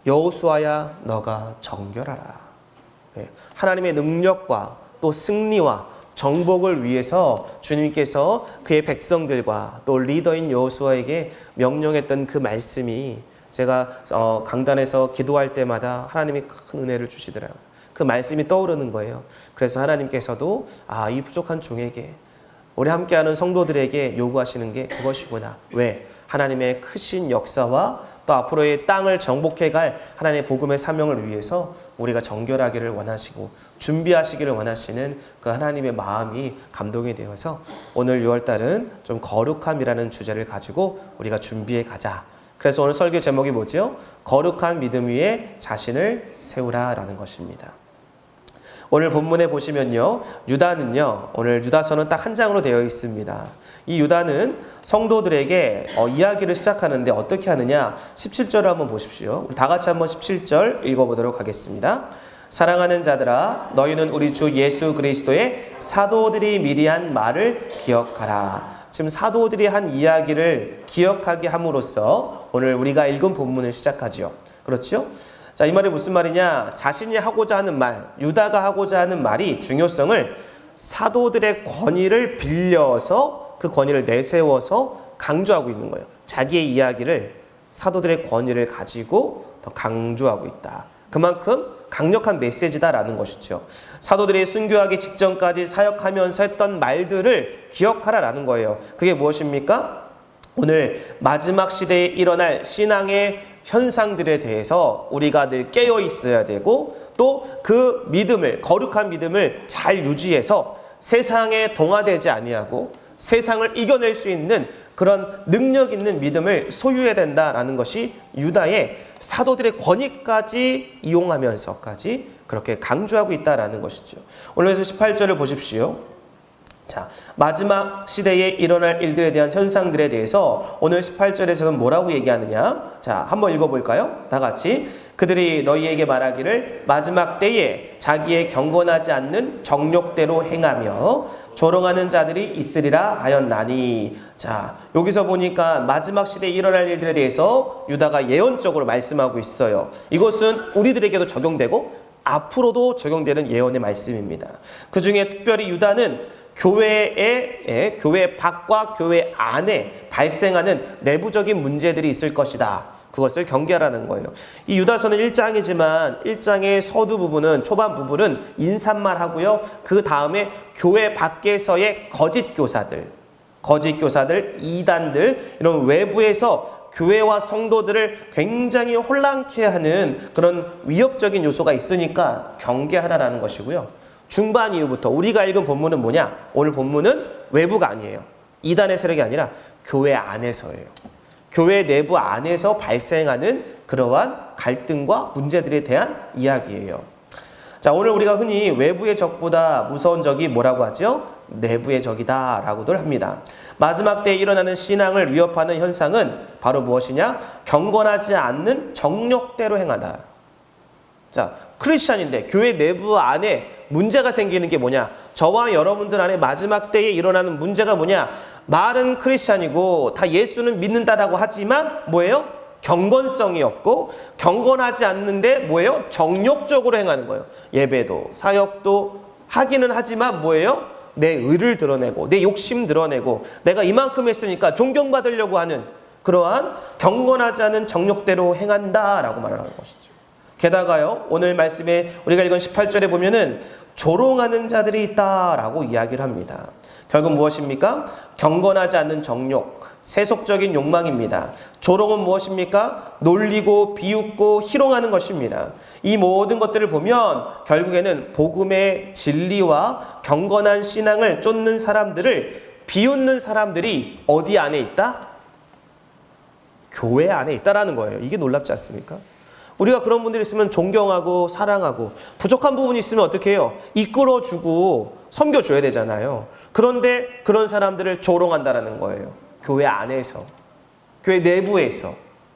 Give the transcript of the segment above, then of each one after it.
여호수아야 너가 정결하라. 하나님의 능력과 또 승리와 정복을 위해서 주님께서 그의 백성들과 또 리더인 여호수아에게 명령했던 그 말씀이 제가 강단에서 기도할 때마다 하나님이 큰 은혜를 주시더라고요. 그 말씀이 떠오르는 거예요. 그래서 하나님께서도 이 부족한 종에게, 우리 함께하는 성도들에게 요구하시는 게 그것이구나. 왜? 하나님의 크신 역사와 또 앞으로의 땅을 정복해갈 하나님의 복음의 사명을 위해서 우리가 정결하기를 원하시고 준비하시기를 원하시는 그 하나님의 마음이 감동이 되어서 오늘 6월달은 좀 거룩함이라는 주제를 가지고 우리가 준비해 가자. 그래서 오늘 설교 제목이 뭐죠? 거룩한 믿음 위에 자신을 세우라라는 것입니다. 오늘 본문에 보시면요, 유다는요, 오늘 유다서는 딱 한 장으로 되어 있습니다. 이 유다는 성도들에게 이야기를 시작하는데 어떻게 하느냐? 17절을 한번 보십시오. 우리 다 같이 한번 17절 읽어보도록 하겠습니다. 사랑하는 자들아, 너희는 우리 주 예수 그리스도의 사도들이 미리 한 말을 기억하라. 지금 사도들이 한 이야기를 기억하게 함으로써 오늘 우리가 읽은 본문을 시작하죠. 그렇죠? 자, 이 말이 무슨 말이냐? 자신이 하고자 하는 말, 유다가 하고자 하는 말이 중요성을 사도들의 권위를 빌려서 그 권위를 내세워서 강조하고 있는 거예요. 자기의 이야기를 사도들의 권위를 가지고 더 강조하고 있다. 그만큼 강력한 메시지다라는 것이죠. 사도들이 순교하기 직전까지 사역하면서 했던 말들을 기억하라라는 거예요. 그게 무엇입니까? 오늘 마지막 시대에 일어날 신앙의 현상들에 대해서 우리가 늘 깨어 있어야 되고 또 그 믿음을, 거룩한 믿음을 잘 유지해서 세상에 동화되지 아니하고 세상을 이겨낼 수 있는 그런 능력 있는 믿음을 소유해야 된다라는 것이 유다의 사도들의 권위까지 이용하면서까지 그렇게 강조하고 있다라는 것이죠. 오늘 18절을 보십시오. 자, 마지막 시대에 일어날 일들에 대한 현상들에 대해서 오늘 18절에서는 뭐라고 얘기하느냐? 자, 한번 읽어볼까요? 다 같이. 그들이 너희에게 말하기를 마지막 때에 자기의 경건하지 않는 정욕대로 행하며 조롱하는 자들이 있으리라 하였나니. 자, 여기서 보니까 마지막 시대에 일어날 일들에 대해서 유다가 예언적으로 말씀하고 있어요. 이것은 우리들에게도 적용되고 앞으로도 적용되는 예언의 말씀입니다. 그 중에 특별히 유다는 교회 밖과 교회 안에 발생하는 내부적인 문제들이 있을 것이다. 그것을 경계하라는 거예요. 이 유다서는 1장이지만 1장의 서두 부분은, 초반 부분은 인사말 하고요. 그 다음에 교회 밖에서의 거짓 교사들, 이단들, 이런 외부에서 교회와 성도들을 굉장히 혼란케 하는 그런 위협적인 요소가 있으니까 경계하라라는 것이고요. 중반 이후부터 우리가 읽은 본문은 뭐냐? 오늘 본문은 외부가 아니에요. 이단의 세력이 아니라 교회 안에서예요. 교회 내부 안에서 발생하는 그러한 갈등과 문제들에 대한 이야기예요. 자, 오늘 우리가 흔히 외부의 적보다 무서운 적이 뭐라고 하죠? 내부의 적이다 라고들 합니다. 마지막 때에 일어나는 신앙을 위협하는 현상은 바로 무엇이냐? 경건하지 않는 정욕대로 행하다. 자, 크리스찬인데 교회 내부 안에 문제가 생기는 게 뭐냐? 저와 여러분들 안에 마지막 때에 일어나는 문제가 뭐냐? 말은 크리스찬이고 다 예수는 믿는다라고 하지만 뭐예요? 경건성이 없고 경건하지 않는데 뭐예요? 정욕적으로 행하는 거예요. 예배도 사역도 하기는 하지만 뭐예요? 내 의를 드러내고 내 욕심 드러내고 내가 이만큼 했으니까 존경받으려고 하는 그러한 경건하지 않은 정욕대로 행한다라고 말하는 것이죠. 게다가요, 오늘 말씀에 우리가 읽은 18절에 보면은 조롱하는 자들이 있다라고 이야기를 합니다. 결국 무엇입니까? 경건하지 않는 정욕, 세속적인 욕망입니다. 조롱은 무엇입니까? 놀리고 비웃고 희롱하는 것입니다. 이 모든 것들을 보면 결국에는 복음의 진리와 경건한 신앙을 쫓는 사람들을 비웃는 사람들이 어디 안에 있다? 교회 안에 있다라는 거예요. 이게 놀랍지 않습니까? 우리가 그런 분들이 있으면 존경하고 사랑하고 부족한 부분이 있으면 어떻게 해요? 이끌어주고 섬겨줘야 되잖아요. 그런데 그런 사람들을 조롱한다라는 거예요. 교회 안에서, 교회 내부에서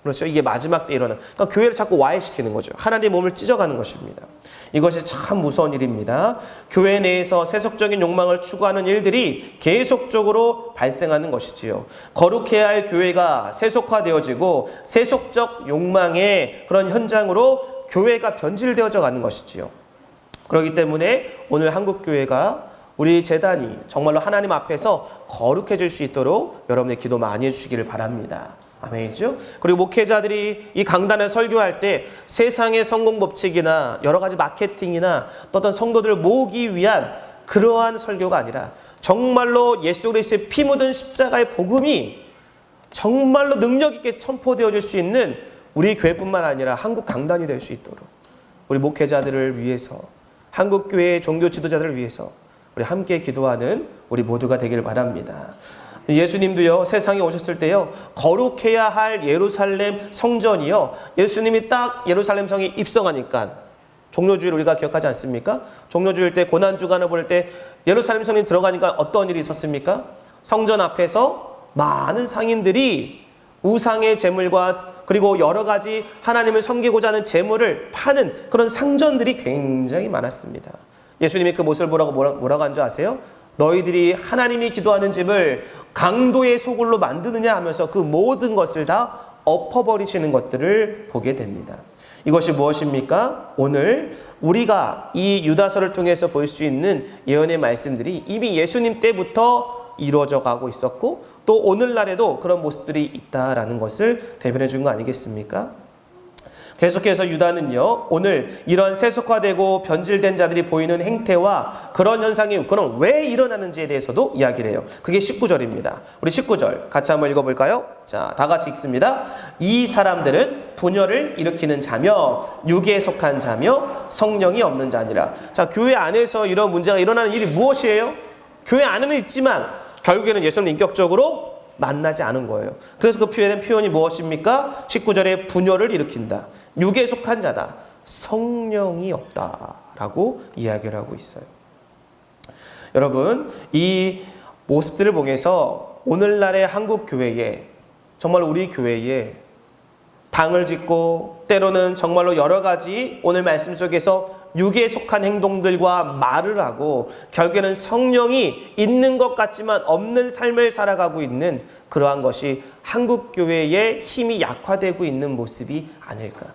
그렇죠. 이게 마지막 때 일어나는. 그러니까 교회를 자꾸 와해시키는 거죠. 하나님의 몸을 찢어가는 것입니다. 이것이 참 무서운 일입니다. 교회 내에서 세속적인 욕망을 추구하는 일들이 계속적으로 발생하는 것이지요. 거룩해야 할 교회가 세속화되어지고 세속적 욕망의 그런 현장으로 교회가 변질되어져 가는 것이지요. 그렇기 때문에 오늘 한국교회가 우리 재단이 정말로 하나님 앞에서 거룩해질 수 있도록 여러분의 기도 많이 해주시기를 바랍니다. 아멘이죠? 그리고 목회자들이 이 강단을 설교할 때 세상의 성공 법칙이나 여러 가지 마케팅이나 또 어떤 성도들을 모으기 위한 그러한 설교가 아니라 정말로 예수 그리스도의 피 묻은 십자가의 복음이 정말로 능력 있게 선포되어질 수 있는 우리 교회뿐만 아니라 한국 강단이 될 수 있도록 우리 목회자들을 위해서 한국교회의 종교 지도자들을 위해서 우리 함께 기도하는 우리 모두가 되기를 바랍니다. 예수님도요, 세상에 오셨을 때요, 거룩해야 할 예루살렘 성전이요, 예수님이 딱 예루살렘 성에 입성하니까 종료주일 우리가 기억하지 않습니까? 종료주일 때 고난주간을 볼 때 예루살렘 성에 들어가니까 어떤 일이 있었습니까? 성전 앞에서 많은 상인들이 우상의 제물과 그리고 여러 가지 하나님을 섬기고자 하는 제물을 파는 그런 상전들이 굉장히 많았습니다. 예수님이 그 모습을 보라고 뭐라고 한 줄 아세요? 너희들이 하나님이 기도하는 집을 강도의 소굴로 만드느냐 하면서 그 모든 것을 다 엎어버리시는 것들을 보게 됩니다. 이것이 무엇입니까? 오늘 우리가 이 유다서를 통해서 볼 수 있는 예언의 말씀들이 이미 예수님 때부터 이루어져 가고 있었고 또 오늘날에도 그런 모습들이 있다라는 것을 대변해 준 거 아니겠습니까? 계속해서 유다는요, 오늘 이런 세속화되고 변질된 자들이 보이는 행태와 그런 현상이 그럼 왜 일어나는지에 대해서도 이야기를 해요. 그게 19절입니다. 우리 19절 같이 한번 읽어볼까요? 자, 다 같이 읽습니다. 이 사람들은 분열을 일으키는 자며 육에 속한 자며 성령이 없는 자니라. 자, 교회 안에서 이런 문제가 일어나는 일이 무엇이에요? 교회 안에는 있지만 결국에는 예수님 인격적으로 만나지 않은 거예요. 그래서 그 표현이 무엇입니까? 19절에 분열을 일으킨다. 육에 속한 자다. 성령이 없다라고 이야기를 하고 있어요. 여러분, 이 모습들을 보면서 오늘날의 한국 교회에 정말 우리 교회에 당을 짓고 때로는 정말로 여러 가지 오늘 말씀 속에서 육에 속한 행동들과 말을 하고 결국에는 성령이 있는 것 같지만 없는 삶을 살아가고 있는 그러한 것이 한국교회의 힘이 약화되고 있는 모습이 아닐까.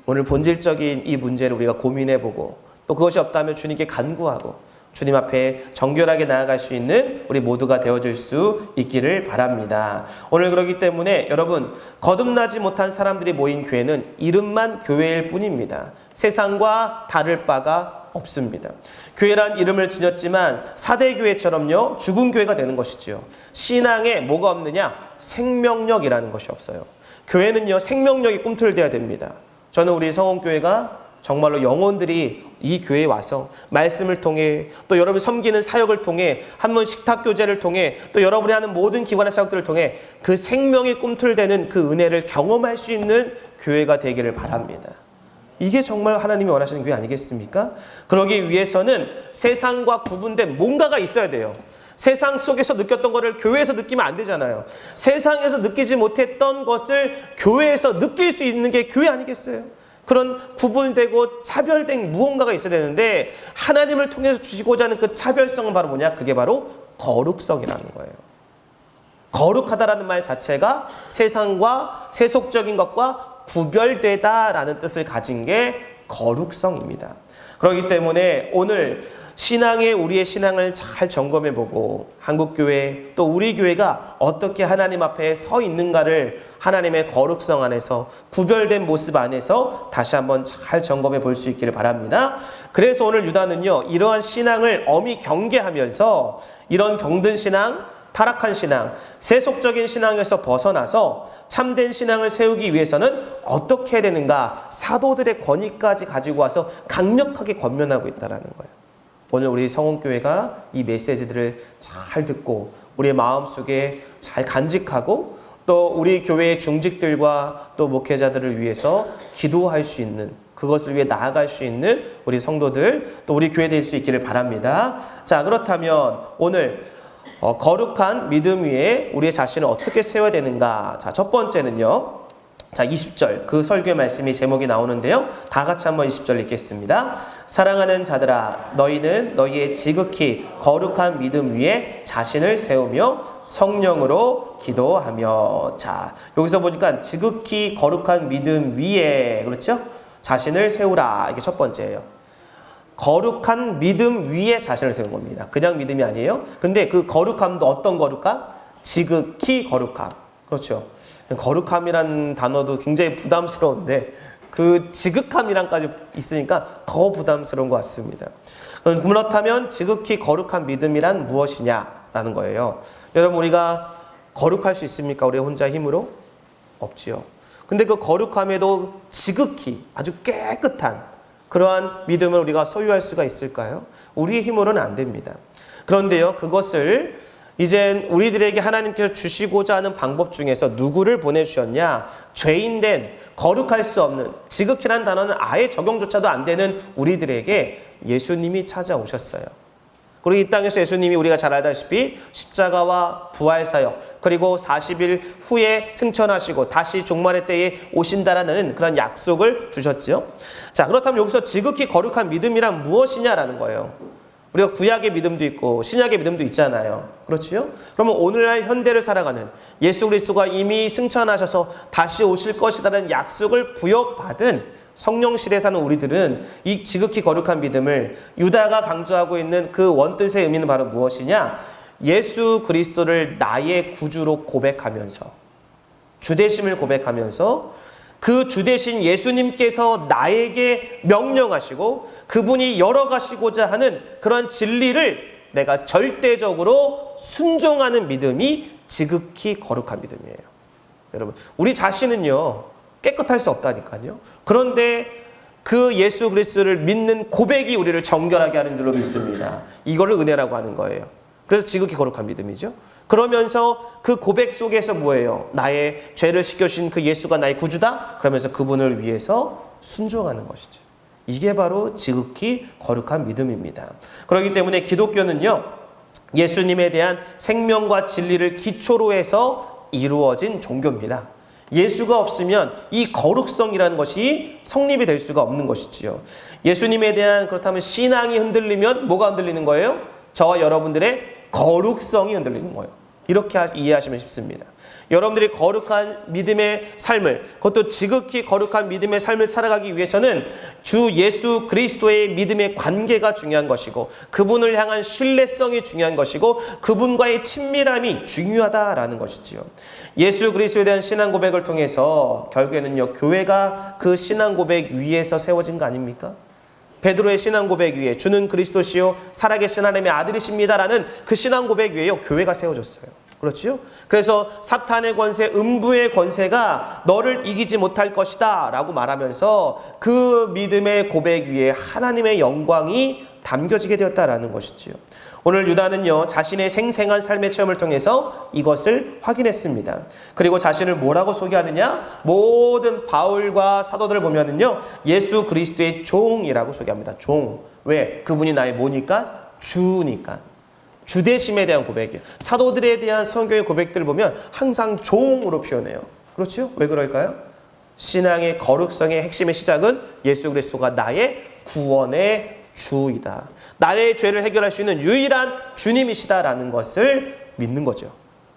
오늘 본질적인 이 문제를 우리가 고민해보고 또 그것이 없다면 주님께 간구하고 주님 앞에 정결하게 나아갈 수 있는 우리 모두가 되어줄 수 있기를 바랍니다. 오늘 그렇기 때문에 여러분, 거듭나지 못한 사람들이 모인 교회는 이름만 교회일 뿐입니다. 세상과 다를 바가 없습니다. 교회란 이름을 지녔지만 사대교회처럼요, 죽은 교회가 되는 것이지요. 신앙에 뭐가 없느냐? 생명력이라는 것이 없어요. 교회는요, 생명력이 꿈틀대야 됩니다. 저는 우리 성원교회가 정말로 영혼들이 이 교회에 와서 말씀을 통해 또 여러분이 섬기는 사역을 통해 한문 식탁교제를 통해 또 여러분이 하는 모든 기관의 사역들을 통해 그 생명이 꿈틀대는 그 은혜를 경험할 수 있는 교회가 되기를 바랍니다. 이게 정말 하나님이 원하시는 교회 아니겠습니까? 그러기 위해서는 세상과 구분된 뭔가가 있어야 돼요. 세상 속에서 느꼈던 것을 교회에서 느끼면 안 되잖아요. 세상에서 느끼지 못했던 것을 교회에서 느낄 수 있는 게 교회 아니겠어요? 그런 구분되고 차별된 무언가가 있어야 되는데 하나님을 통해서 주시고자 하는 그 차별성은 바로 뭐냐? 그게 바로 거룩성이라는 거예요. 거룩하다라는 말 자체가 세상과 세속적인 것과 구별되다라는 뜻을 가진 게 거룩성입니다. 그렇기 때문에 오늘 우리의 신앙을 잘 점검해보고 한국교회 또 우리 교회가 어떻게 하나님 앞에 서 있는가를 하나님의 거룩성 안에서 구별된 모습 안에서 다시 한번 잘 점검해 볼 수 있기를 바랍니다. 그래서 오늘 유다는요, 이러한 신앙을 엄히 경계하면서 이런 병든 신앙, 타락한 신앙, 세속적인 신앙에서 벗어나서 참된 신앙을 세우기 위해서는 어떻게 해야 되는가, 사도들의 권위까지 가지고 와서 강력하게 권면하고 있다는 거예요. 오늘 우리 성원교회가 이 메시지들을 잘 듣고 우리의 마음속에 잘 간직하고 또 우리 교회의 중직들과 또 목회자들을 위해서 기도할 수 있는, 그것을 위해 나아갈 수 있는 우리 성도들 또 우리 교회 될 수 있기를 바랍니다. 자, 그렇다면 오늘 거룩한 믿음 위에 우리의 자신을 어떻게 세워야 되는가? 자, 첫 번째는요, 자, 20절 그 설교의 말씀이 제목이 나오는데요. 다 같이 한번 20절 읽겠습니다. 사랑하는 자들아, 너희는 너희의 지극히 거룩한 믿음 위에 자신을 세우며 성령으로 기도하며. 자, 여기서 보니까 지극히 거룩한 믿음 위에, 그렇죠? 자신을 세우라. 이게 첫 번째예요. 거룩한 믿음 위에 자신을 세운 겁니다. 그냥 믿음이 아니에요. 근데 그 거룩함도 어떤 거룩함? 지극히 거룩함. 그렇죠. 거룩함이란 단어도 굉장히 부담스러운데 그 지극함이란까지 있으니까 더 부담스러운 것 같습니다. 그렇다면 지극히 거룩한 믿음이란 무엇이냐라는 거예요. 여러분, 우리가 거룩할 수 있습니까? 우리 혼자 힘으로? 없지요. 근데 그 거룩함에도 지극히 아주 깨끗한 그러한 믿음을 우리가 소유할 수가 있을까요? 우리의 힘으로는 안 됩니다. 그런데요, 그것을 이젠 우리들에게 하나님께서 주시고자 하는 방법 중에서 누구를 보내주셨냐? 죄인된 거룩할 수 없는, 지극히란 단어는 아예 적용조차도 안 되는 우리들에게 예수님이 찾아오셨어요. 그리고 이 땅에서 예수님이 우리가 잘 알다시피 십자가와 부활사역, 그리고 40일 후에 승천하시고 다시 종말의 때에 오신다라는 그런 약속을 주셨죠. 자, 그렇다면 여기서 지극히 거룩한 믿음이란 무엇이냐라는 거예요. 우리가 구약의 믿음도 있고 신약의 믿음도 있잖아요. 그렇지요? 그러면 오늘날 현대를 살아가는 예수 그리스도가 이미 승천하셔서 다시 오실 것이라는 약속을 부여받은 성령 시대에 사는 우리들은 이 지극히 거룩한 믿음을, 유다가 강조하고 있는 그 원뜻의 의미는 바로 무엇이냐? 예수 그리스도를 나의 구주로 고백하면서, 주되심을 고백하면서 그 주되신 예수님께서 나에게 명령하시고 그분이 열어가시고자 하는 그런 진리를 내가 절대적으로 순종하는 믿음이 지극히 거룩한 믿음이에요. 여러분, 우리 자신은요 깨끗할 수 없다니까요. 그런데 그 예수 그리스도를 믿는 고백이 우리를 정결하게 하는 줄로 믿습니다. 이거를 은혜라고 하는 거예요. 그래서 지극히 거룩한 믿음이죠. 그러면서 그 고백 속에서 뭐예요? 나의 죄를 씻겨주신 그 예수가 나의 구주다? 그러면서 그분을 위해서 순종하는 것이죠. 이게 바로 지극히 거룩한 믿음입니다. 그렇기 때문에 기독교는요, 예수님에 대한 생명과 진리를 기초로 해서 이루어진 종교입니다. 예수가 없으면 이 거룩성이라는 것이 성립이 될 수가 없는 것이지요. 예수님에 대한, 그렇다면 신앙이 흔들리면 뭐가 흔들리는 거예요? 저와 여러분들의 거룩성이 흔들리는 거예요. 이렇게 이해하시면 쉽습니다. 여러분들이 거룩한 믿음의 삶을, 그것도 지극히 거룩한 믿음의 삶을 살아가기 위해서는 주 예수 그리스도의 믿음의 관계가 중요한 것이고, 그분을 향한 신뢰성이 중요한 것이고, 그분과의 친밀함이 중요하다라는 것이지요. 예수 그리스도에 대한 신앙 고백을 통해서 결국에는요, 교회가 그 신앙 고백 위에서 세워진 거 아닙니까? 베드로의 신앙 고백 위에 주는 그리스도시요 살아계신 하나님의 아들이십니다라는 그 신앙 고백 위에요, 교회가 세워졌어요. 그렇지요? 그래서 사탄의 권세, 음부의 권세가 너를 이기지 못할 것이다 라고 말하면서 그 믿음의 고백 위에 하나님의 영광이 담겨지게 되었다라는 것이지요. 오늘 유다는요, 자신의 생생한 삶의 체험을 통해서 이것을 확인했습니다. 그리고 자신을 뭐라고 소개하느냐? 모든 바울과 사도들을 보면은요, 예수 그리스도의 종이라고 소개합니다. 종. 왜? 그분이 나의 뭐니까? 주니까. 주되심에 대한 고백이에요. 사도들에 대한 성경의 고백들을 보면 항상 종으로 표현해요. 그렇죠? 왜 그럴까요? 신앙의 거룩성의 핵심의 시작은 예수 그리스도가 나의 구원의 주이다. 나의 죄를 해결할 수 있는 유일한 주님이시다라는 것을 믿는 거죠.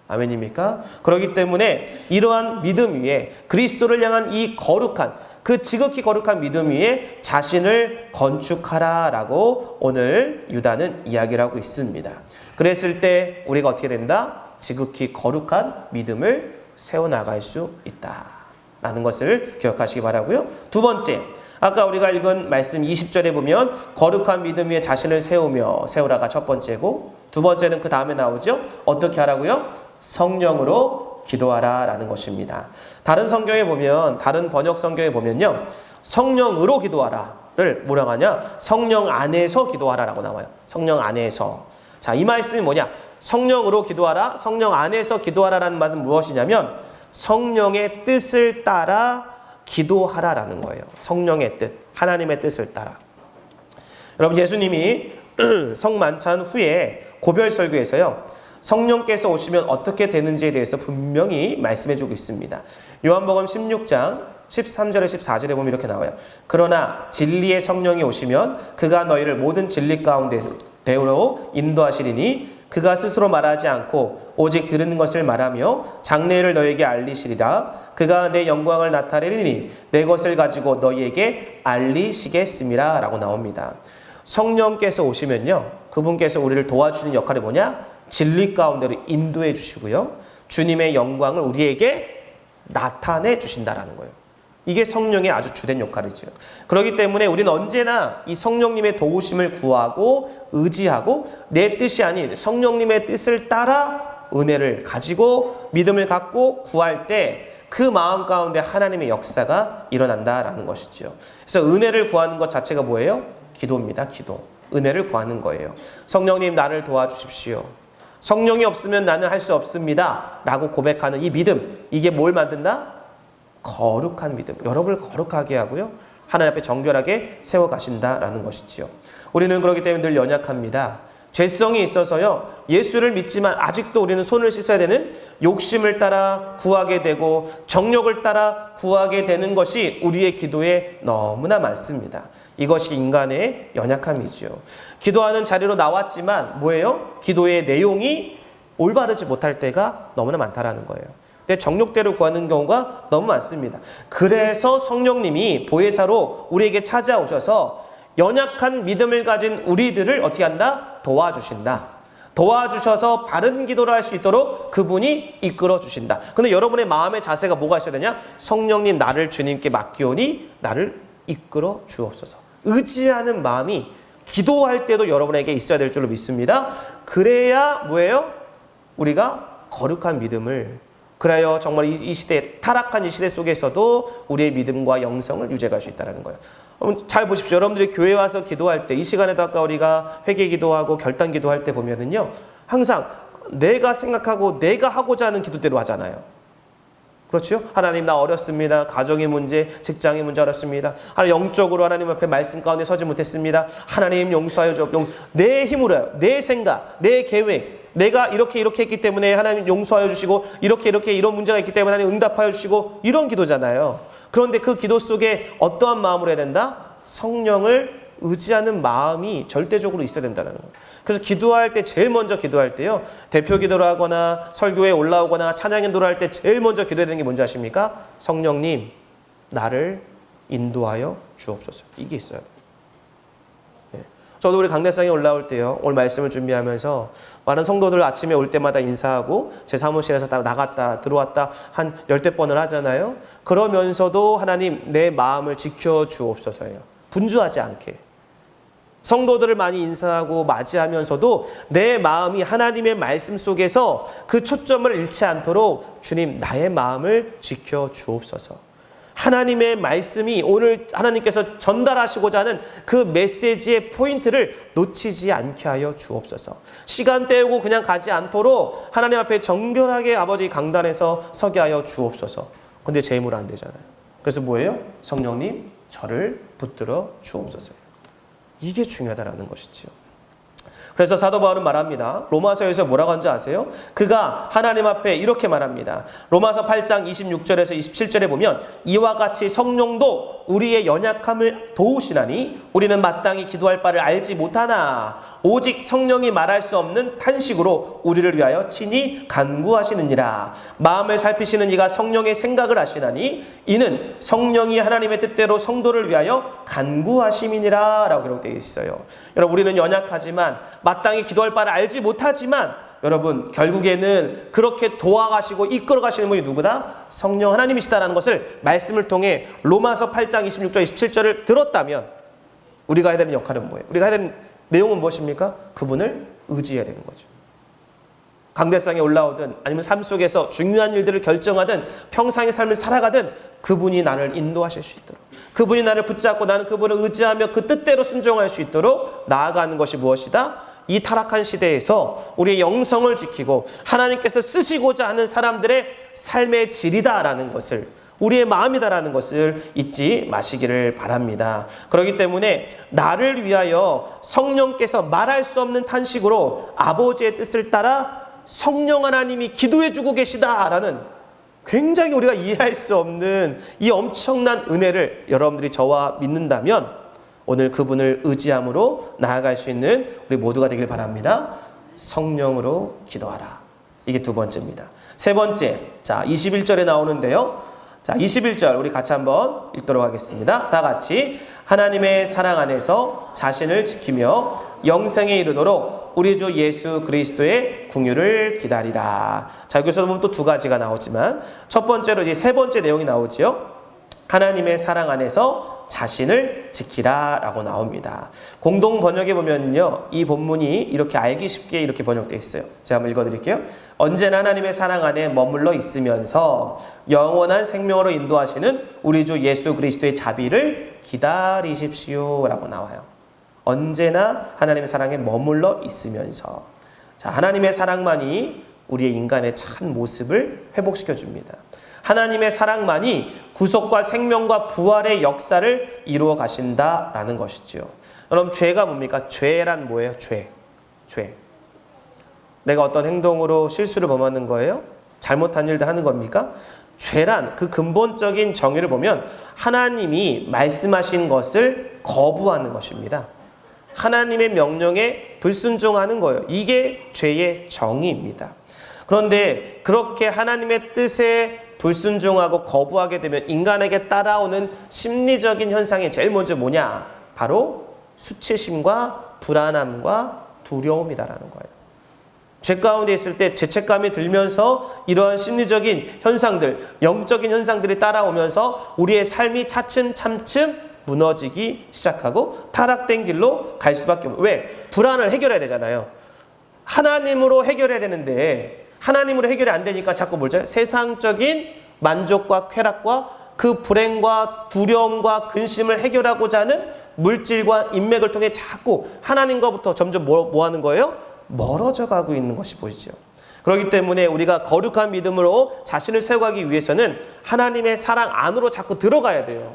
아멘입니까? 그렇기 때문에 이러한 믿음 위에, 그리스도를 향한 이 거룩한, 그 지극히 거룩한 믿음 위에 자신을 건축하라라고 오늘 유다는 이야기를 하고 있습니다. 그랬을 때 우리가 어떻게 된다? 지극히 거룩한 믿음을 세워나갈 수 있다라는 것을 기억하시기 바라고요. 두 번째, 아까 우리가 읽은 말씀 20절에 보면 거룩한 믿음 위에 자신을 세우라가 첫 번째고, 두 번째는 그 다음에 나오죠. 어떻게 하라고요? 성령으로 기도하라 라는 것입니다. 다른 성경에 보면, 다른 번역 성경에 보면요, 성령으로 기도하라를 뭐라고 하냐? 성령 안에서 기도하라 라고 나와요. 성령 안에서. 자, 이 말씀이 뭐냐? 성령으로 기도하라, 성령 안에서 기도하라 라는 말은 무엇이냐면 성령의 뜻을 따라 기도하라라는 거예요. 성령의 뜻, 하나님의 뜻을 따라. 여러분, 예수님이 성만찬 후에 고별 설교에서요, 성령께서 오시면 어떻게 되는지에 대해서 분명히 말씀해주고 있습니다. 요한복음 16장 13절에 14절에 보면 이렇게 나와요. 그러나 진리의 성령이 오시면 그가 너희를 모든 진리 가운데로 인도하시리니 그가 스스로 말하지 않고 오직 들은 것을 말하며 장래를 너희에게 알리시리라. 그가 내 영광을 나타내리니 내 것을 가지고 너희에게 알리시겠음이라 라고 나옵니다. 성령께서 오시면요, 그분께서 우리를 도와주는 역할이 뭐냐? 진리 가운데로 인도해 주시고요, 주님의 영광을 우리에게 나타내 주신다라는 거예요. 이게 성령의 아주 주된 역할이죠. 그렇기 때문에 우리는 언제나 이 성령님의 도우심을 구하고 의지하고 내 뜻이 아닌 성령님의 뜻을 따라 은혜를 가지고 믿음을 갖고 구할 때 그 마음 가운데 하나님의 역사가 일어난다라는 것이죠. 그래서 은혜를 구하는 것 자체가 뭐예요? 기도입니다. 기도. 은혜를 구하는 거예요. 성령님 나를 도와주십시오. 성령이 없으면 나는 할 수 없습니다 라고 고백하는 이 믿음, 이게 뭘 만든다? 거룩한 믿음. 여러분을 거룩하게 하고요, 하나님 앞에 정결하게 세워가신다라는 것이지요. 우리는 그렇기 때문에 늘 연약합니다. 죄성이 있어서요, 예수를 믿지만 아직도 우리는 손을 씻어야 되는 욕심을 따라 구하게 되고 정욕을 따라 구하게 되는 것이 우리의 기도에 너무나 많습니다. 이것이 인간의 연약함이죠. 기도하는 자리로 나왔지만 뭐예요? 기도의 내용이 올바르지 못할 때가 너무나 많다라는 거예요. 내 정욕대로 구하는 경우가 너무 많습니다. 그래서 성령님이 보혜사로 우리에게 찾아오셔서 연약한 믿음을 가진 우리들을 어떻게 한다? 도와주신다. 도와주셔서 바른 기도를 할 수 있도록 그분이 이끌어 주신다. 근데 여러분의 마음의 자세가 뭐가 있어야 되냐? 성령님 나를 주님께 맡기오니 나를 이끌어 주옵소서. 의지하는 마음이 기도할 때도 여러분에게 있어야 될 줄로 믿습니다. 그래야 뭐예요? 우리가 거룩한 믿음을, 그래야 정말 이 시대, 타락한 이 시대 속에서도 우리의 믿음과 영성을 유지할 수 있다는 거예요. 잘 보십시오. 여러분들이 교회 와서 기도할 때, 이 시간에도 아까 우리가 회개 기도하고 결단 기도할 때 보면은요, 항상 내가 생각하고 내가 하고자 하는 기도대로 하잖아요. 그렇죠? 하나님 나 어렵습니다. 가정의 문제, 직장의 문제 어렵습니다. 하나님 영적으로 하나님 앞에 말씀 가운데 서지 못했습니다. 하나님 용서하여 줘. 내 힘으로요. 내 생각, 내 계획, 내가 이렇게 했기 때문에 하나님 용서하여 주시고 이렇게 이런 문제가 있기 때문에 하나님 응답하여 주시고 이런 기도잖아요. 그런데 그 기도 속에 어떠한 마음으로 해야 된다? 성령을 의지하는 마음이 절대적으로 있어야 된다는 거예요. 그래서 기도할 때 제일 먼저 기도할 때요, 대표 기도를 하거나 설교에 올라오거나 찬양 인도를 할 때 제일 먼저 기도해야 되는 게 뭔지 아십니까? 성령님 나를 인도하여 주옵소서. 이게 있어야 돼요. 저도 우리 강대상에 올라올 때요, 오늘 말씀을 준비하면서 많은 성도들 아침에 올 때마다 인사하고 제 사무실에서 나갔다 들어왔다 한 10대 번을 하잖아요. 그러면서도 하나님 내 마음을 지켜주옵소서예요. 분주하지 않게. 성도들을 많이 인사하고 맞이하면서도 내 마음이 하나님의 말씀 속에서 그 초점을 잃지 않도록 주님 나의 마음을 지켜주옵소서. 하나님의 말씀이 오늘 하나님께서 전달하시고자 하는 그 메시지의 포인트를 놓치지 않게 하여 주옵소서. 시간 때우고 그냥 가지 않도록 하나님 앞에 정결하게 아버지 강단에서 서게 하여 주옵소서. 근데 제 힘으로 안 되잖아요. 그래서 뭐예요? 성령님 저를 붙들어 주옵소서. 이게 중요하다는 것이지요. 그래서 사도 바울은 말합니다. 로마서에서 뭐라고 하는지 아세요? 그가 하나님 앞에 이렇게 말합니다. 로마서 8장 26절에서 27절에 보면 이와 같이 성령도 우리의 연약함을 도우시나니 우리는 마땅히 기도할 바를 알지 못하나 오직 성령이 말할 수 없는 탄식으로 우리를 위하여 친히 간구하시느니라. 마음을 살피시는 이가 성령의 생각을 아시나니 이는 성령이 하나님의 뜻대로 성도를 위하여 간구하심이니라 라고 기록되어 있어요. 여러분 우리는 연약하지만 마땅히 기도할 바를 알지 못하지만 여러분 결국에는 그렇게 도와가시고 이끌어가시는 분이 누구다? 성령 하나님이시다라는 것을 말씀을 통해 로마서 8장 26절 27절을 들었다면 우리가 해야 되는 역할은 뭐예요? 우리가 해야 되는 내용은 무엇입니까? 그분을 의지해야 되는 거죠. 강대상에 올라오든 아니면 삶 속에서 중요한 일들을 결정하든 평상의 삶을 살아가든 그분이 나를 인도하실 수 있도록, 그분이 나를 붙잡고 나는 그분을 의지하며 그 뜻대로 순종할 수 있도록 나아가는 것이 무엇이다? 이 타락한 시대에서 우리의 영성을 지키고 하나님께서 쓰시고자 하는 사람들의 삶의 질이다라는 것을, 우리의 마음이다라는 것을 잊지 마시기를 바랍니다. 그렇기 때문에 나를 위하여 성령께서 말할 수 없는 탄식으로 아버지의 뜻을 따라 성령 하나님이 기도해주고 계시다라는 굉장히 우리가 이해할 수 없는 이 엄청난 은혜를 여러분들이 저와 믿는다면 오늘 그분을 의지함으로 나아갈 수 있는 우리 모두가 되길 바랍니다. 성령으로 기도하라. 이게 두 번째입니다. 세 번째, 자 21절에 나오는데요. 자 21절 우리 같이 한번 읽도록 하겠습니다. 다 같이 하나님의 사랑 안에서 자신을 지키며 영생에 이르도록 우리 주 예수 그리스도의 궁유를 기다리라. 자 여기서 보면 또 두 가지가 나오지만 첫 번째로 이제 세 번째 내용이 나오지요. 하나님의 사랑 안에서 자신을 지키라 라고 나옵니다. 공동 번역에 보면요, 이 본문이 이렇게 알기 쉽게 이렇게 번역되어 있어요. 제가 한번 읽어드릴게요. 언제나 하나님의 사랑 안에 머물러 있으면서 영원한 생명으로 인도하시는 우리 주 예수 그리스도의 자비를 기다리십시오 라고 나와요. 언제나 하나님의 사랑에 머물러 있으면서. 자, 하나님의 사랑만이 우리의 인간의 참 모습을 회복시켜 줍니다. 하나님의 사랑만이 구속과 생명과 부활의 역사를 이루어 가신다라는 것이죠. 여러분, 죄가 뭡니까? 죄란 뭐예요? 죄. 내가 어떤 행동으로 실수를 범하는 거예요? 잘못한 일들 하는 겁니까? 죄란 그 근본적인 정의를 보면 하나님이 말씀하신 것을 거부하는 것입니다. 하나님의 명령에 불순종하는 거예요. 이게 죄의 정의입니다. 그런데 그렇게 하나님의 뜻에 불순종하고 거부하게 되면 인간에게 따라오는 심리적인 현상이 제일 먼저 뭐냐? 바로 수치심과 불안함과 두려움이다라는 거예요. 죄 가운데 있을 때 죄책감이 들면서 이러한 심리적인 현상들, 영적인 현상들이 따라오면서 우리의 삶이 차츰차츰 무너지기 시작하고 타락된 길로 갈 수밖에 없어요. 왜? 불안을 해결해야 되잖아요. 하나님으로 해결해야 되는데 하나님으로 해결이 안 되니까 자꾸 뭐죠? 세상적인 만족과 쾌락과 그 불행과 두려움과 근심을 해결하고자 하는 물질과 인맥을 통해 자꾸 하나님과부터 점점 뭐 하는 거예요? 멀어져 가고 있는 것이 보이죠. 그렇기 때문에 우리가 거룩한 믿음으로 자신을 세워가기 위해서는 하나님의 사랑 안으로 자꾸 들어가야 돼요.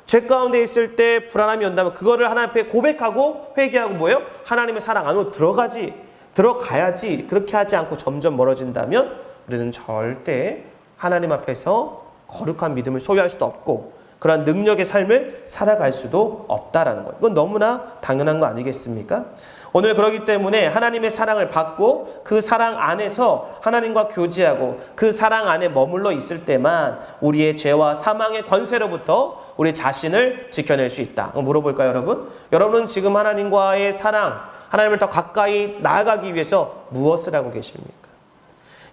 죄 가운데 있을 때 불안함이 온다면 그거를 하나님 앞에 고백하고 회개하고 뭐예요? 하나님의 사랑 안으로 들어가야지. 그렇게 하지 않고 점점 멀어진다면 우리는 절대 하나님 앞에서 거룩한 믿음을 소유할 수도 없고 그러한 능력의 삶을 살아갈 수도 없다라는 거예요. 이건 너무나 당연한 거 아니겠습니까? 오늘 그렇기 때문에 하나님의 사랑을 받고 그 사랑 안에서 하나님과 교제하고 그 사랑 안에 머물러 있을 때만 우리의 죄와 사망의 권세로부터 우리 자신을 지켜낼 수 있다. 물어볼까요, 여러분? 여러분은 지금 하나님과의 사랑, 하나님을 더 가까이 나아가기 위해서 무엇을 하고 계십니까?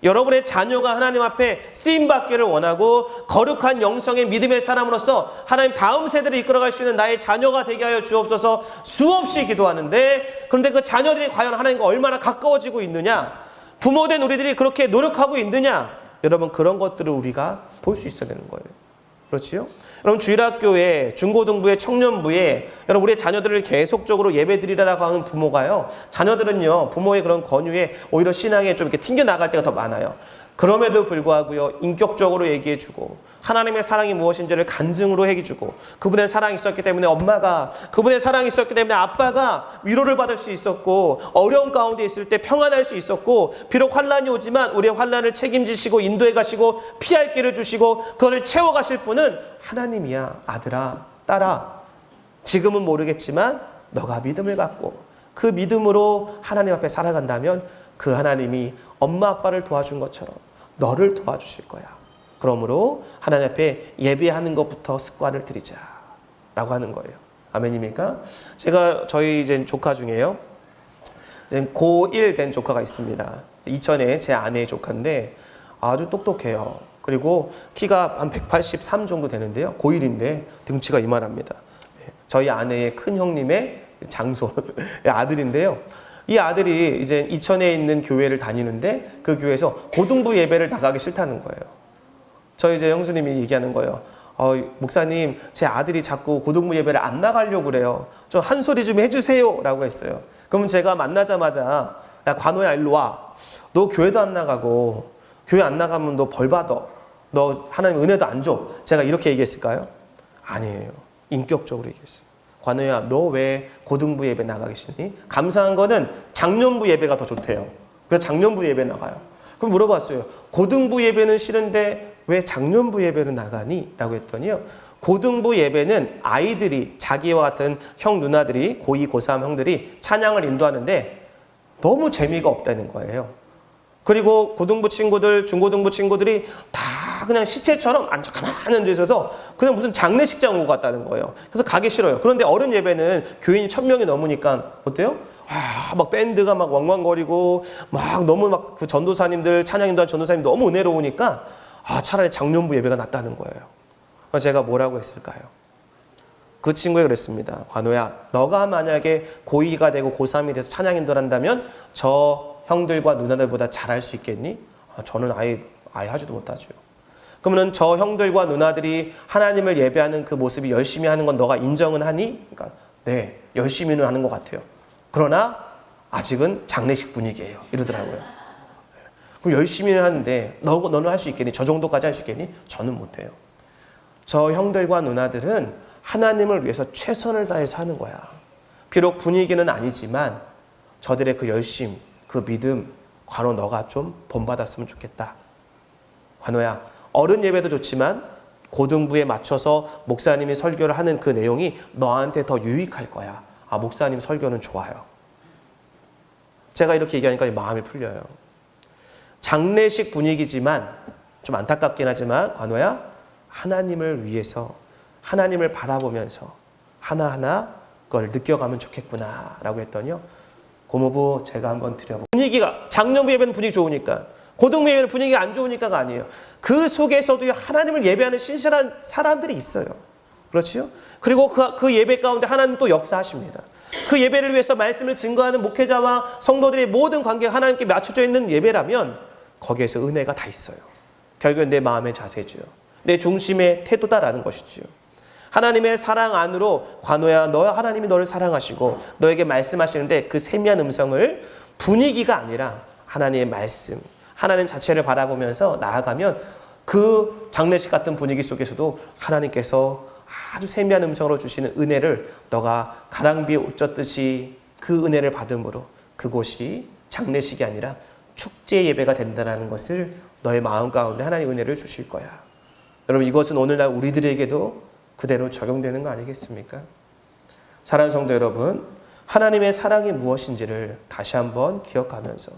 여러분의 자녀가 하나님 앞에 쓰임받기를 원하고 거룩한 영성의 믿음의 사람으로서 하나님 다음 세대를 이끌어갈 수 있는 나의 자녀가 되게 하여 주옵소서 수없이 기도하는데 그런데 그 자녀들이 과연 하나님과 얼마나 가까워지고 있느냐? 부모된 우리들이 그렇게 노력하고 있느냐? 여러분 그런 것들을 우리가 볼 수 있어야 되는 거예요. 그렇지요? 여러분 주일학교에 중고등부에 청년부에 여러분 우리의 자녀들을 계속적으로 예배드리라고 하는 부모가요. 자녀들은요 부모의 그런 권유에 오히려 신앙에 좀 이렇게 튕겨 나갈 때가 더 많아요. 그럼에도 불구하고요 인격적으로 얘기해주고 하나님의 사랑이 무엇인지를 간증으로 해주고 그분의 사랑이 있었기 때문에 엄마가 그분의 사랑이 있었기 때문에 아빠가 위로를 받을 수 있었고 어려운 가운데 있을 때 평안할 수 있었고 비록 환난이 오지만 우리의 환난을 책임지시고 인도해 가시고 피할 길을 주시고 그거를 채워가실 분은 하나님이야. 아들아 딸아 지금은 모르겠지만 너가 믿음을 갖고 그 믿음으로 하나님 앞에 살아간다면 그 하나님이 엄마 아빠를 도와준 것처럼 너를 도와주실 거야. 그러므로 하나님 앞에 예배하는 것부터 습관을 들이자 라고 하는 거예요. 아멘입니까? 제가 저희 이제 조카 중에요. 이제 고1 된 조카가 있습니다. 이천에 제 아내의 조카인데 아주 똑똑해요. 그리고 키가 한 183 정도 되는데요. 고1인데 등치가 이만합니다. 저희 아내의 큰 형님의 장손 아들인데요. 이 아들이 이제 이천에 있는 교회를 다니는데 그 교회에서 고등부 예배를 나가기 싫다는 거예요. 저희 이제 형수님이 얘기하는 거예요. 목사님, 제 아들이 자꾸 고등부 예배를 안 나가려고 그래요. 좀 한 소리 좀 해주세요. 라고 했어요. 그러면 제가 만나자마자 야 관호야 일로 와. 너 교회도 안 나가고 교회 안 나가면 너 벌 받아. 너 하나님 은혜도 안 줘. 제가 이렇게 얘기했을까요? 아니에요. 인격적으로 얘기했어요. 관우야 너 왜 고등부 예배 나가기 싫니? 감사한 거는 장년부 예배가 더 좋대요. 그래서 작년부 예배 나가요. 그럼 물어봤어요. 고등부 예배는 싫은데 왜 작년부 예배는 나가니? 라고 했더니요. 고등부 예배는 아이들이 자기와 같은 형 누나들이 고2, 고3 형들이 찬양을 인도하는데 너무 재미가 없다는 거예요. 그리고 고등부 친구들, 중고등부 친구들이 다 그냥 시체처럼 가만히 앉아 있어서 그냥 무슨 장례식장 오고 갔다는 거예요. 그래서 가기 싫어요. 그런데 어른 예배는 교인이 1000명이 넘으니까 어때요? 막 밴드가 막 왕왕거리고 막 너무 막 그 전도사님들 찬양인도한 전도사님 너무 은혜로우니까 차라리 작년부 예배가 낫다는 거예요. 그래서 제가 뭐라고 했을까요? 그 친구가 그랬습니다. 관호야, 너가 만약에 고2가 되고 고3이 돼서 찬양인도를 한다면 저 형들과 누나들보다 잘할 수 있겠니? 저는 아예 하지도 못하죠. 그러면 저 형들과 누나들이 하나님을 예배하는 그 모습이 열심히 하는 건 너가 인정은 하니? 그러니까 네, 열심히는 하는 것 같아요. 그러나 아직은 장례식 분위기예요. 이러더라고요. 그럼 열심히는 하는데 너는 할 수 있겠니? 저 정도까지 할 수 있겠니? 저는 못해요. 저 형들과 누나들은 하나님을 위해서 최선을 다해서 하는 거야. 비록 분위기는 아니지만 저들의 그 열심, 그 믿음, 관호 너가 좀 본받았으면 좋겠다. 관호야, 어른 예배도 좋지만 고등부에 맞춰서 목사님이 설교를 하는 그 내용이 너한테 더 유익할 거야. 목사님 설교는 좋아요. 제가 이렇게 얘기하니까 마음이 풀려요. 장례식 분위기지만 좀 안타깝긴 하지만 관호야, 하나님을 위해서 하나님을 바라보면서 하나하나 그걸 느껴가면 좋겠구나 라고 했더니요. 고모부 제가 한번 드려보고 분위기가 작년부 예배는 분위기 좋으니까 고등부 예배는 분위기가 안 좋으니까가 아니에요. 그 속에서도 하나님을 예배하는 신실한 사람들이 있어요. 그렇지요? 그리고 그 예배 가운데 하나님 또 역사하십니다. 그 예배를 위해서 말씀을 증거하는 목회자와 성도들의 모든 관계가 하나님께 맞춰져 있는 예배라면 거기에서 은혜가 다 있어요. 결국은 내 마음의 자세죠. 내 중심의 태도다라는 것이죠. 하나님의 사랑 안으로 관호야, 하나님이 너를 사랑하시고 너에게 말씀하시는데 그 세미한 음성을 분위기가 아니라 하나님의 말씀, 하나님 자체를 바라보면서 나아가면 그 장례식 같은 분위기 속에서도 하나님께서 아주 세미한 음성으로 주시는 은혜를 너가 가랑비에 옷 젖듯이 그 은혜를 받음으로 그곳이 장례식이 아니라 축제 예배가 된다는 것을 너의 마음 가운데 하나님의 은혜를 주실 거야. 여러분, 이것은 오늘날 우리들에게도 그대로 적용되는 거 아니겠습니까? 사랑하는 성도 여러분, 하나님의 사랑이 무엇인지를 다시 한번 기억하면서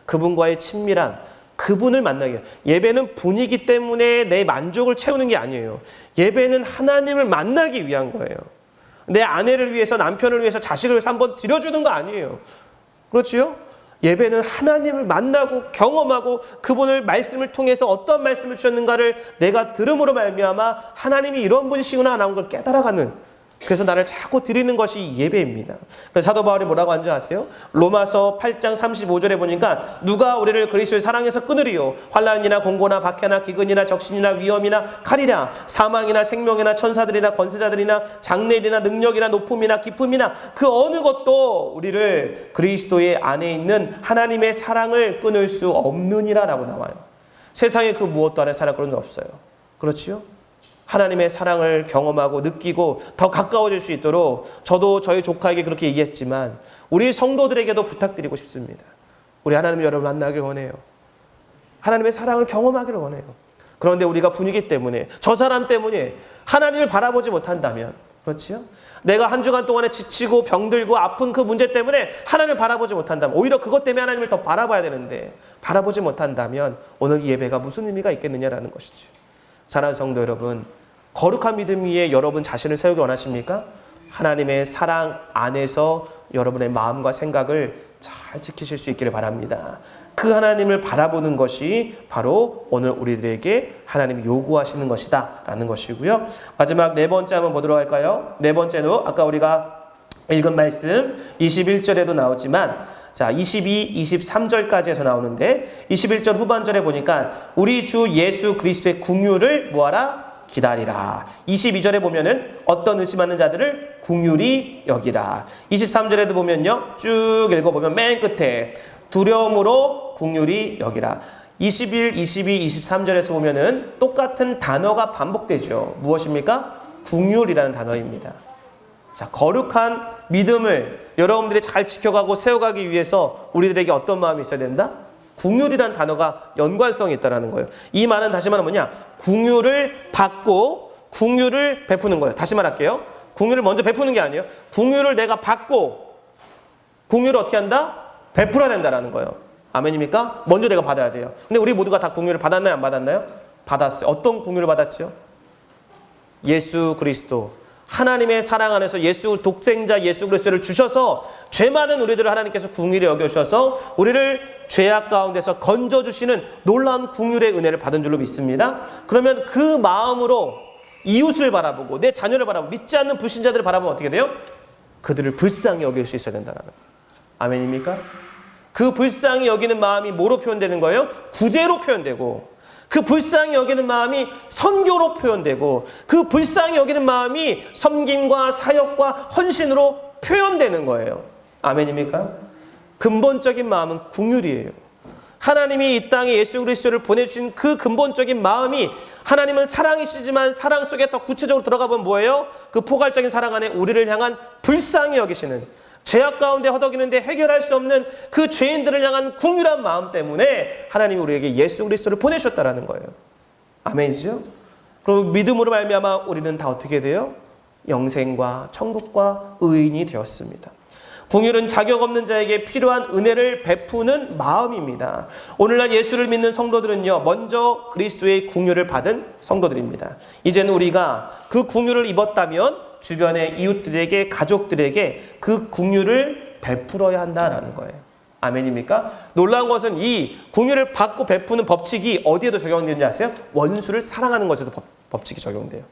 그분과의 친밀함, 그분을 만나기 위해 예배는 분위기 때문에 내 만족을 채우는 게 아니에요. 예배는 하나님을 만나기 위한 거예요. 내 아내를 위해서, 남편을 위해서, 자식을 위해서 한번 드려주는 거 아니에요. 그렇지요? 예배는 하나님을 만나고 경험하고 그분을 말씀을 통해서 어떤 말씀을 주셨는가를 내가 들음으로 말미암아 하나님이 이런 분이시구나 라는 걸 깨달아가는, 그래서 나를 자꾸 드리는 것이 예배입니다. 그래서 사도 바울이 뭐라고 하는지 아세요? 로마서 8장 35절에 보니까 누가 우리를 그리스도의 사랑에서 끊으리요? 환난이나 공고나 박해나 기근이나 적신이나 위험이나 칼이나 사망이나 생명이나 천사들이나 권세자들이나 장래일이나 능력이나 높음이나 깊음이나 그 어느 것도 우리를 그리스도의 안에 있는 하나님의 사랑을 끊을 수 없느니라 라고 나와요. 세상에 그 무엇도 안에 사랑 끊을 수 없어요. 그렇지요? 하나님의 사랑을 경험하고 느끼고 더 가까워질 수 있도록 저도 저희 조카에게 그렇게 얘기했지만 우리 성도들에게도 부탁드리고 싶습니다. 우리 하나님 여러분 만나길 원해요. 하나님의 사랑을 경험하기를 원해요. 그런데 우리가 분위기 때문에, 저 사람 때문에 하나님을 바라보지 못한다면, 그렇지요? 내가 한 주간 동안에 지치고 병들고 아픈 그 문제 때문에 하나님을 바라보지 못한다면, 오히려 그것 때문에 하나님을 더 바라봐야 되는데 바라보지 못한다면 오늘 이 예배가 무슨 의미가 있겠느냐라는 것이죠. 사랑하는 성도 여러분, 거룩한 믿음 위에 여러분 자신을 세우기 원하십니까? 하나님의 사랑 안에서 여러분의 마음과 생각을 잘 지키실 수 있기를 바랍니다. 그 하나님을 바라보는 것이 바로 오늘 우리들에게 하나님이 요구하시는 것이다 라는 것이고요. 마지막 네 번째 한번 보도록 할까요? 네 번째도 아까 우리가 읽은 말씀 21절에도 나오지만 자, 22, 23절까지 해서 나오는데 21절 후반절에 보니까 우리 주 예수 그리스도의 긍휼을 뭐하라? 기다리라. 22절에 보면은 어떤 의심하는 자들을 긍휼히 여기라. 23절에도 보면요, 쭉 읽어보면 맨 끝에 두려움으로 긍휼히 여기라. 21, 22, 23절에서 보면은 똑같은 단어가 반복되죠. 무엇입니까? 긍휼이라는 단어입니다. 자, 거룩한 믿음을 여러분들이 잘 지켜가고 세워가기 위해서 우리들에게 어떤 마음이 있어야 된다? 긍휼이란 단어가 연관성이 있다는 거예요. 이 말은 다시 말하면 뭐냐? 긍휼을 받고 긍휼을 베푸는 거예요. 다시 말할게요. 긍휼을 먼저 베푸는 게 아니에요. 긍휼을 내가 받고 긍휼을 어떻게 한다? 베풀어야 된다는 거예요. 아멘입니까? 먼저 내가 받아야 돼요. 근데 우리 모두가 다 긍휼을 받았나요? 안 받았나요? 받았어요. 어떤 긍휼을 받았죠? 예수 그리스도. 하나님의 사랑 안에서 독생자 예수 그리스도를 주셔서 죄 많은 우리들을 하나님께서 긍휼히 여겨주셔서 우리를 죄악 가운데서 건져주시는 놀라운 긍휼의 은혜를 받은 줄로 믿습니다. 그러면 그 마음으로 이웃을 바라보고 내 자녀를 바라보고 믿지 않는 불신자들을 바라보면 어떻게 돼요? 그들을 불쌍히 여길 수 있어야 된다는 거예요. 아멘입니까? 그 불쌍히 여기는 마음이 뭐로 표현되는 거예요? 구제로 표현되고, 그 불쌍히 여기는 마음이 선교로 표현되고, 그 불쌍히 여기는 마음이 섬김과 사역과 헌신으로 표현되는 거예요. 아멘입니까? 근본적인 마음은 긍휼이에요. 하나님이 이 땅에 예수 그리스도를 보내주신 그 근본적인 마음이, 하나님은 사랑이시지만 사랑 속에 더 구체적으로 들어가 보면 뭐예요? 그 포괄적인 사랑 안에 우리를 향한 불쌍히 여기시는, 죄악 가운데 허덕이는데 해결할 수 없는 그 죄인들을 향한 긍휼한 마음 때문에 하나님이 우리에게 예수 그리스도를 보내셨다라는 거예요. 아멘이죠? 그리고 믿음으로 말미암아 우리는 다 어떻게 돼요? 영생과 천국과 의인이 되었습니다. 긍휼은 자격 없는 자에게 필요한 은혜를 베푸는 마음입니다. 오늘날 예수를 믿는 성도들은요, 먼저 그리스도의 긍휼을 받은 성도들입니다. 이제는 우리가 그 긍휼을 입었다면 주변의 이웃들에게, 가족들에게 그 긍휼을 베풀어야 한다라는 거예요. 아멘입니까? 놀라운 것은 이 긍휼을 받고 베푸는 법칙이 어디에도 적용되는지 아세요? 원수를 사랑하는 것에도 법칙이 적용돼요.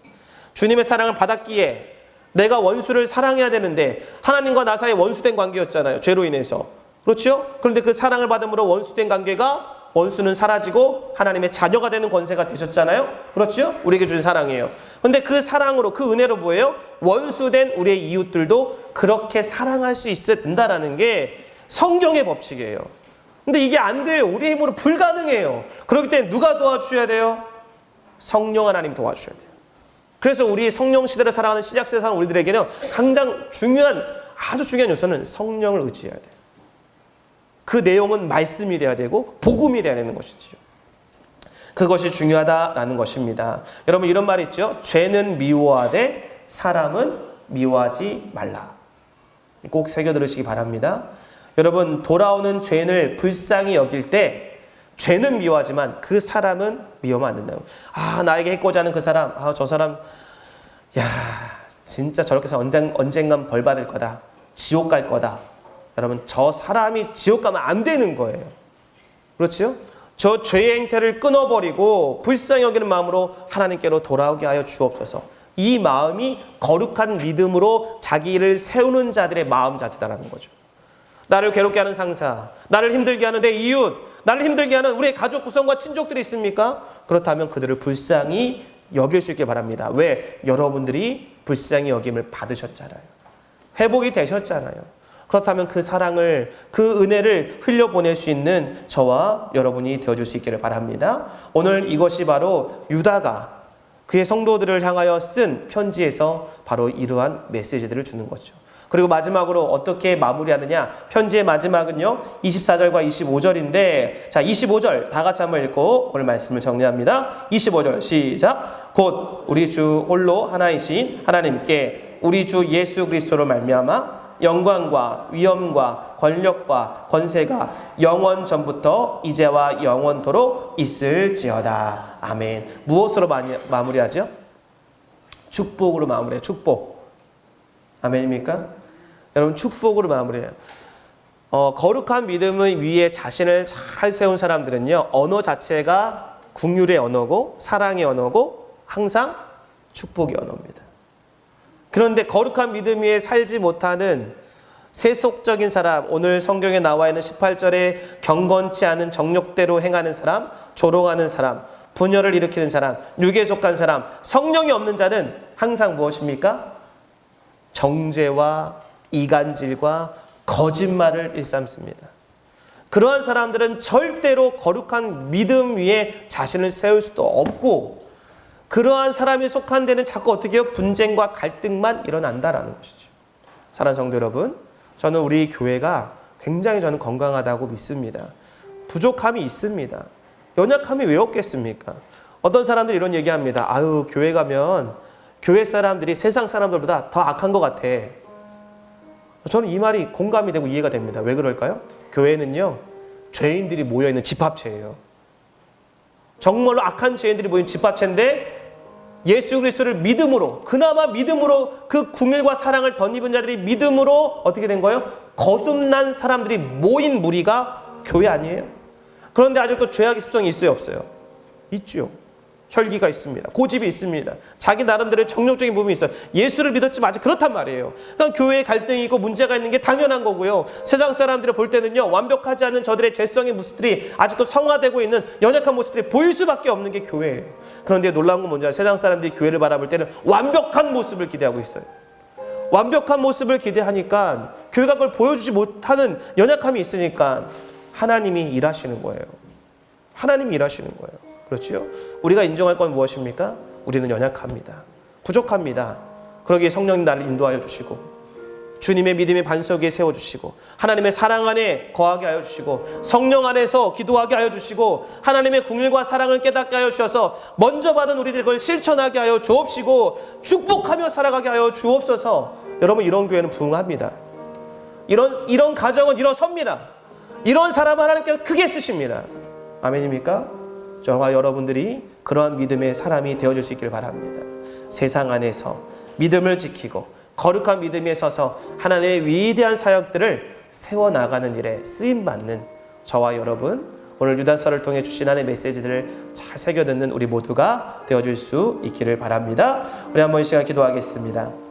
주님의 사랑을 받았기에 내가 원수를 사랑해야 되는데, 하나님과 나 사이에 원수된 관계였잖아요. 죄로 인해서. 그렇죠? 그런데 그 사랑을 받음으로 원수된 관계가, 원수는 사라지고 하나님의 자녀가 되는 권세가 되셨잖아요. 그렇죠? 우리에게 주신 사랑이에요. 그런데 그 사랑으로, 그 은혜로 뭐예요? 원수된 우리의 이웃들도 그렇게 사랑할 수 있어야 된다라는 게 성경의 법칙이에요. 근데 이게 안 돼요. 우리의 힘으로 불가능해요. 그렇기 때문에 누가 도와주셔야 돼요? 성령 하나님 도와주셔야 돼요. 그래서 우리 성령 시대를 살아가는 시작 시대에 사는 우리들에게는 가장 중요한, 아주 중요한 요소는 성령을 의지해야 돼요. 그 내용은 말씀이 돼야 되고 복음이 돼야 되는 것이지요. 그것이 중요하다라는 것입니다. 여러분, 이런 말이 있죠. 죄는 미워하되 사람은 미워하지 말라. 꼭 새겨 들으시기 바랍니다. 여러분, 돌아오는 죄인을 불쌍히 여길 때 죄는 미워하지만 그 사람은 미워하면 안 된다고. 나에게 해코지 하는 그 사람, 저 사람, 진짜 저렇게 해서 언젠간 벌 받을 거다. 지옥 갈 거다. 여러분, 저 사람이 지옥 가면 안 되는 거예요. 그렇지요? 저 죄의 행태를 끊어버리고 불쌍히 여기는 마음으로 하나님께로 돌아오게 하여 주옵소서. 이 마음이 거룩한 믿음으로 자기를 세우는 자들의 마음 자세다라는 거죠. 나를 괴롭게 하는 상사, 나를 힘들게 하는 내 이웃, 나를 힘들게 하는 우리의 가족 구성과 친족들이 있습니까? 그렇다면 그들을 불쌍히 여길 수 있게 바랍니다. 왜? 여러분들이 불쌍히 여김을 받으셨잖아요. 회복이 되셨잖아요. 그렇다면 그 사랑을, 그 은혜를 흘려보낼 수 있는 저와 여러분이 되어줄 수 있기를 바랍니다. 오늘 이것이 바로 유다가 그의 성도들을 향하여 쓴 편지에서 바로 이러한 메시지들을 주는 거죠. 그리고 마지막으로 어떻게 마무리하느냐? 편지의 마지막은요, 24절과 25절인데, 자, 25절 다 같이 한번 읽고 오늘 말씀을 정리합니다. 25절 시작. 곧 우리 주 홀로 하나이신 하나님께 우리 주 예수 그리스도로 말미암아 영광과 위엄과 권력과 권세가 영원 전부터 이제와 영원토록 있을지어다. 아멘. 무엇으로 마무리하죠? 축복으로 마무리해요. 축복. 아멘입니까? 여러분, 축복으로 마무리해요. 거룩한 믿음의 위에 자신을 잘 세운 사람들은요, 언어 자체가 긍휼의 언어고 사랑의 언어고 항상 축복의 언어입니다. 그런데 거룩한 믿음 위에 살지 못하는 세속적인 사람, 오늘 성경에 나와 있는 18절에 경건치 않은 정욕대로 행하는 사람, 조롱하는 사람, 분열을 일으키는 사람, 육에 속한 사람, 성령이 없는 자는 항상 무엇입니까? 정죄와 이간질과 거짓말을 일삼습니다. 그러한 사람들은 절대로 거룩한 믿음 위에 자신을 세울 수도 없고, 그러한 사람이 속한 데는 자꾸 어떻게 해요? 분쟁과 갈등만 일어난다라는 것이죠. 사랑하는 성도 여러분, 저는 우리 교회가 굉장히 저는 건강하다고 믿습니다. 부족함이 있습니다. 연약함이 왜 없겠습니까? 어떤 사람들이 이런 얘기합니다. 아유, 교회 가면 교회 사람들이 세상 사람들보다 더 악한 것 같아. 저는 이 말이 공감이 되고 이해가 됩니다. 왜 그럴까요? 교회는요, 죄인들이 모여있는 집합체예요. 정말로 악한 죄인들이 모인 집합체인데 예수 그리스도를 믿음으로, 그나마 믿음으로 그 궁일과 사랑을 덧입은 자들이 믿음으로 어떻게 된 거예요? 거듭난 사람들이 모인 무리가 교회 아니에요? 그런데 아직도 죄악의 습성이 있어요, 없어요? 있죠. 혈기가 있습니다. 고집이 있습니다. 자기 나름대로의 정욕적인 부분이 있어요. 예수를 믿었지만 아직 그렇단 말이에요. 그러니까 교회에 갈등이 있고 문제가 있는 게 당연한 거고요. 세상 사람들이 볼 때는요, 완벽하지 않은 저들의 죄성의 모습들이 아직도 성화되고 있는 연약한 모습들이 보일 수밖에 없는 게 교회예요. 그런데 놀라운 건 뭔지 알아요? 세상 사람들이 교회를 바라볼 때는 완벽한 모습을 기대하고 있어요. 완벽한 모습을 기대하니까 교회가 그걸 보여주지 못하는 연약함이 있으니까 하나님이 일하시는 거예요. 하나님이 일하시는 거예요. 그렇죠? 우리가 인정할 건 무엇입니까? 우리는 연약합니다. 부족합니다. 그러기에 성령님 나를 인도하여 주시고 주님의 믿음의 반석 위에 세워주시고 하나님의 사랑 안에 거하게 하여 주시고 성령 안에서 기도하게 하여 주시고 하나님의 긍휼과 사랑을 깨닫게 하여 주셔서 먼저 받은 우리들 그걸 실천하게 하여 주옵시고 축복하며 살아가게 하여 주옵소서. 여러분, 이런 교회는 부흥합니다. 이런 가정은 일어섭니다. 이런 사람 하나님께서 크게 쓰십니다. 아멘입니까? 저와 여러분들이 그러한 믿음의 사람이 되어줄 수 있길 바랍니다. 세상 안에서 믿음을 지키고 거룩한 믿음에 서서 하나님의 위대한 사역들을 세워나가는 일에 쓰임받는 저와 여러분, 오늘 유다서를 통해 주신 하나님의 메시지들을 잘 새겨듣는 우리 모두가 되어줄 수 있기를 바랍니다. 우리 한번 이 시간 기도하겠습니다.